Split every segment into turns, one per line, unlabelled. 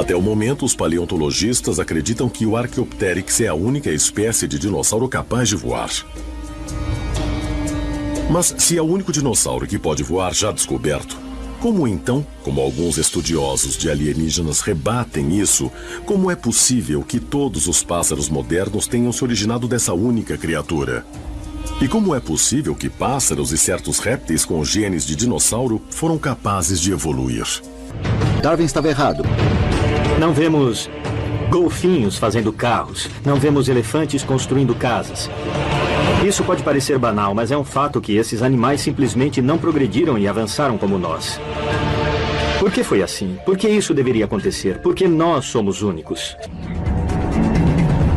Até o momento, os paleontologistas acreditam que o Archaeopteryx é a única espécie de dinossauro capaz de voar. Mas se é o único dinossauro que pode voar já descoberto, como então, como alguns estudiosos de alienígenas rebatem isso, como é possível que todos os pássaros modernos tenham se originado dessa única criatura? E como é possível que pássaros e certos répteis com genes de dinossauro foram capazes de evoluir?
Darwin estava errado.
Não vemos golfinhos fazendo carros. Não vemos elefantes construindo casas. Isso pode parecer banal, mas é um fato que esses animais simplesmente não progrediram e avançaram como nós. Por que foi assim? Por que isso deveria acontecer? Porque nós somos únicos.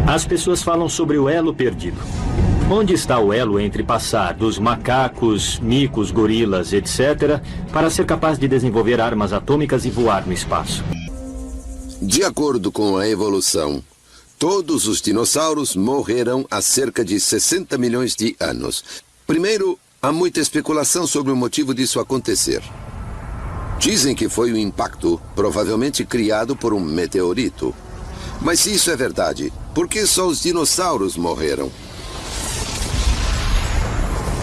As pessoas falam sobre o elo perdido. Onde está o elo entre passar dos macacos, micos, gorilas, etc., para ser capaz de desenvolver armas atômicas e voar no espaço?
De acordo com a evolução, todos os dinossauros morreram há cerca de 60 milhões de anos. Primeiro, há muita especulação sobre o motivo disso acontecer. Dizem que foi um impacto, provavelmente criado por um meteorito. Mas se isso é verdade, por que só os dinossauros morreram?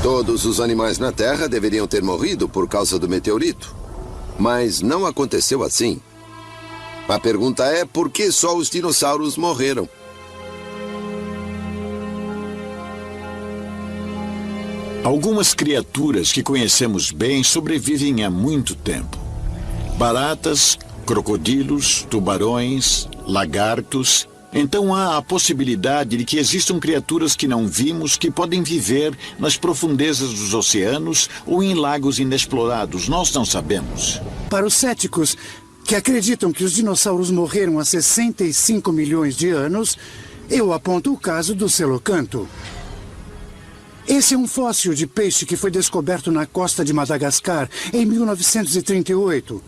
Todos os animais na Terra deveriam ter morrido por causa do meteorito. Mas não aconteceu assim. A pergunta é por que só os dinossauros morreram?
Algumas criaturas que conhecemos bem sobrevivem há muito tempo. Baratas, crocodilos, tubarões, lagartos. Então há a possibilidade de que existam criaturas que não vimos que podem viver nas profundezas dos oceanos ou em lagos inexplorados. Nós não sabemos.
Para os céticos que acreditam que os dinossauros morreram há 65 milhões de anos, eu aponto o caso do celocanto. Esse é um fóssil de peixe que foi descoberto na costa de Madagascar em 1938.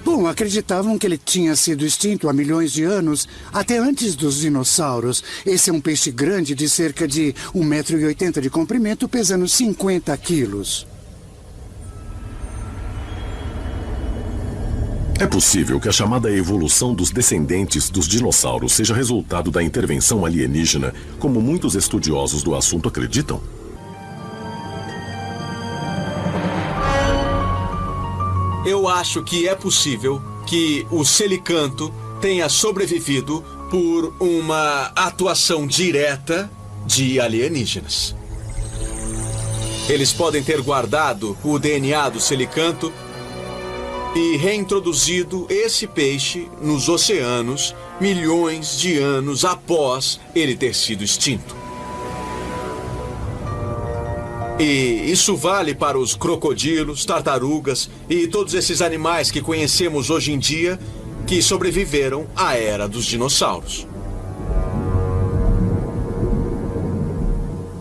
Bom, acreditavam que ele tinha sido extinto há milhões de anos, até antes dos dinossauros. Esse é um peixe grande de cerca de 1,80 m de comprimento, pesando 50 quilos.
É possível que a chamada evolução dos descendentes dos dinossauros seja resultado da intervenção alienígena, como muitos estudiosos do assunto acreditam?
Eu acho que é possível que o celicanto tenha sobrevivido por uma atuação direta de alienígenas. Eles podem ter guardado o DNA do celicanto e reintroduzido esse peixe nos oceanos milhões de anos após ele ter sido extinto. E isso vale para os crocodilos, tartarugas e todos esses animais que conhecemos hoje em dia que sobreviveram à era dos dinossauros.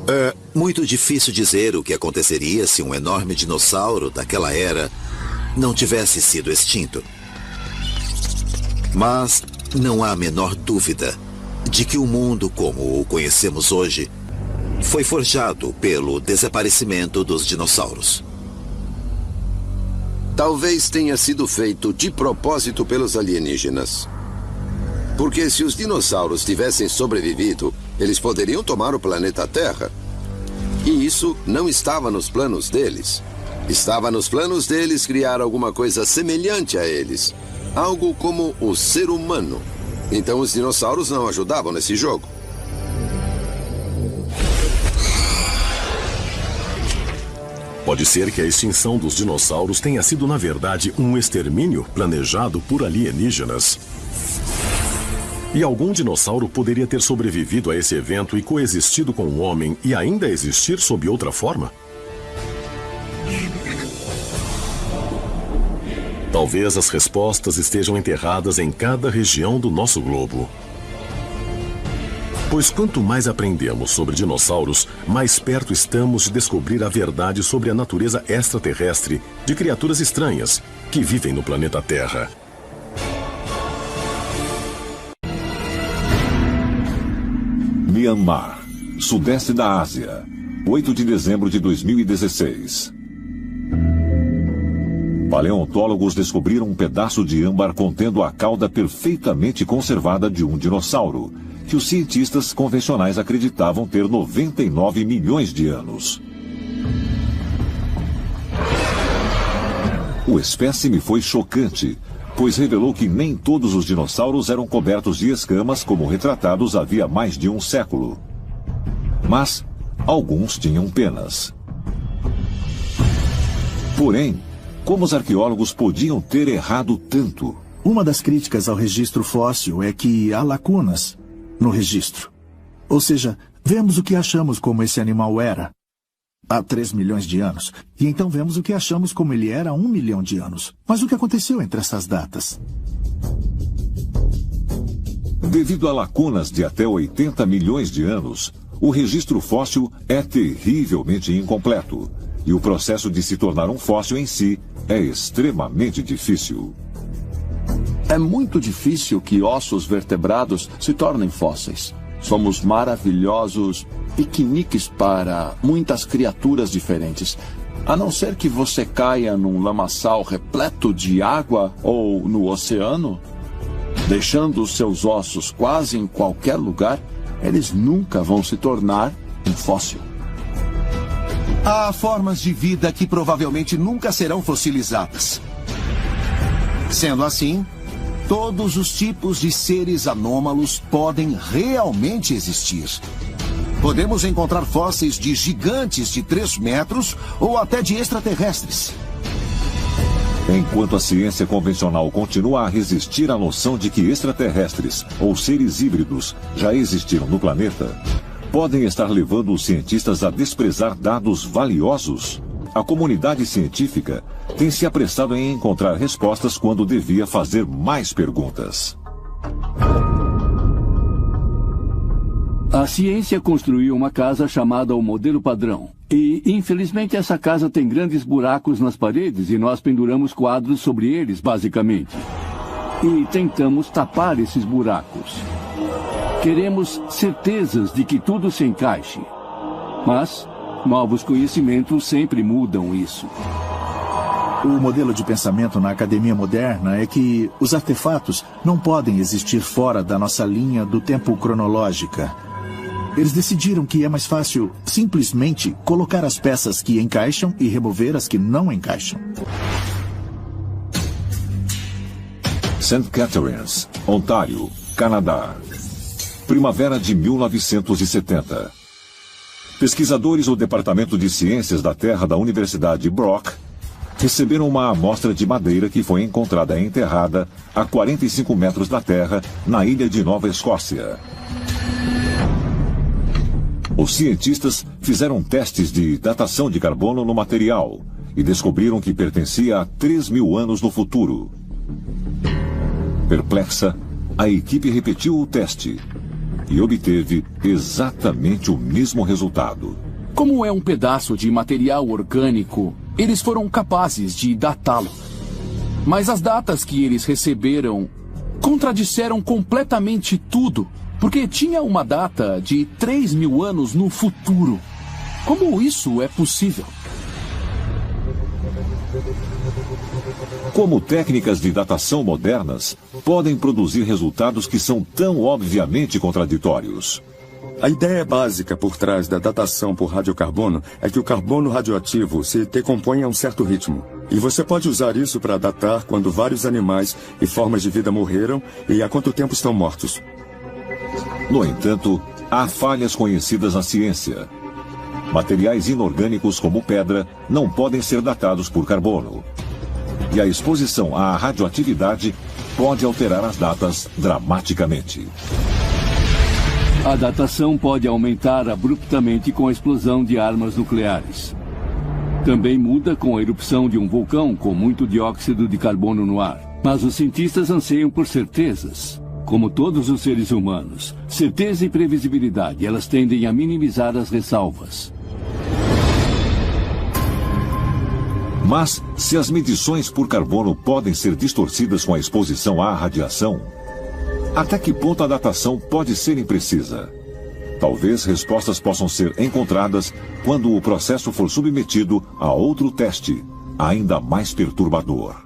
É muito difícil dizer o que aconteceria se um enorme dinossauro daquela era não tivesse sido extinto. Mas não há a menor dúvida de que o mundo como o conhecemos hoje foi forjado pelo desaparecimento dos dinossauros.
Talvez tenha sido feito de propósito pelos alienígenas. Porque se os dinossauros tivessem sobrevivido, eles poderiam tomar o planeta Terra. E isso não estava nos planos deles. Estava nos planos deles criar alguma coisa semelhante a eles. Algo como o ser humano. Então os dinossauros não ajudavam nesse jogo.
Pode ser que a extinção dos dinossauros tenha sido, na verdade, um extermínio planejado por alienígenas. E algum dinossauro poderia ter sobrevivido a esse evento e coexistido com o homem e ainda existir sob outra forma? Talvez as respostas estejam enterradas em cada região do nosso globo. Pois quanto mais aprendemos sobre dinossauros, mais perto estamos de descobrir a verdade sobre a natureza extraterrestre de criaturas estranhas que vivem no planeta Terra.
Myanmar, sudeste da Ásia, 8 de dezembro de 2016. Paleontólogos descobriram um pedaço de âmbar contendo a cauda perfeitamente conservada de um dinossauro, que os cientistas convencionais acreditavam ter 99 milhões de anos. O espécime foi chocante, pois revelou que nem todos os dinossauros eram cobertos de escamas como retratados havia mais de um século. Mas alguns tinham penas. Porém, como os arqueólogos podiam ter errado tanto?
Uma das críticas ao registro fóssil é que há lacunas no registro. Ou seja, vemos o que achamos como esse animal era há 3 milhões de anos, e então vemos o que achamos como ele era há 1 milhão de anos. Mas o que aconteceu entre essas datas?
Devido a lacunas de até 80 milhões de anos, o registro fóssil é terrivelmente incompleto, e o processo de se tornar um fóssil em si é extremamente difícil.
É muito difícil que ossos vertebrados se tornem fósseis. Somos maravilhosos piqueniques para muitas criaturas diferentes. A não ser que você caia num lamaçal repleto de água ou no oceano, deixando os seus ossos quase em qualquer lugar, eles nunca vão se tornar um fóssil.
Há formas de vida que provavelmente nunca serão fossilizadas. Sendo assim, todos os tipos de seres anômalos podem realmente existir. Podemos encontrar fósseis de gigantes de 3 metros ou até de extraterrestres.
Enquanto a ciência convencional continua a resistir à noção de que extraterrestres ou seres híbridos já existiram no planeta, podem estar levando os cientistas a desprezar dados valiosos. A comunidade científica tem se apressado em encontrar respostas quando devia fazer mais perguntas.
A ciência construiu uma casa chamada o modelo padrão. E, infelizmente, essa casa tem grandes buracos nas paredes e nós penduramos quadros sobre eles, basicamente. E tentamos tapar esses buracos. Queremos certezas de que tudo se encaixe. Mas novos conhecimentos sempre mudam isso.
O modelo de pensamento na academia moderna é que os artefatos não podem existir fora da nossa linha do tempo cronológica. Eles decidiram que é mais fácil simplesmente colocar as peças que encaixam e remover as que não encaixam.
St. Catharines, Ontário, Canadá. Primavera de 1970. Pesquisadores do Departamento de Ciências da Terra da Universidade Brock receberam uma amostra de madeira que foi encontrada enterrada a 45 metros da Terra, na ilha de Nova Escócia. Os cientistas fizeram testes de datação de carbono no material e descobriram que pertencia a 3.000 anos no futuro. Perplexa, a equipe repetiu o teste e obteve exatamente o mesmo resultado.
Como é um pedaço de material orgânico, eles foram capazes de datá-lo. Mas as datas que eles receberam contradisseram completamente tudo, porque tinha uma data de 3.000 anos no futuro. Como isso é possível?
Como técnicas de datação modernas podem produzir resultados que são tão obviamente contraditórios?
A ideia básica por trás da datação por radiocarbono é que o carbono radioativo se decompõe a um certo ritmo. E você pode usar isso para datar quando vários animais e formas de vida morreram e há quanto tempo estão mortos.
No entanto, há falhas conhecidas na ciência. Materiais inorgânicos como pedra não podem ser datados por carbono. E a exposição à radioatividade pode alterar as datas dramaticamente.
A datação pode aumentar abruptamente com a explosão de armas nucleares. Também muda com a erupção de um vulcão com muito dióxido de carbono no ar. Mas os cientistas anseiam por certezas. Como todos os seres humanos, certeza e previsibilidade, elas tendem a minimizar as ressalvas.
Mas, se as medições por carbono podem ser distorcidas com a exposição à radiação, até que ponto a datação pode ser imprecisa? Talvez respostas possam ser encontradas quando o processo for submetido a outro teste, ainda mais perturbador.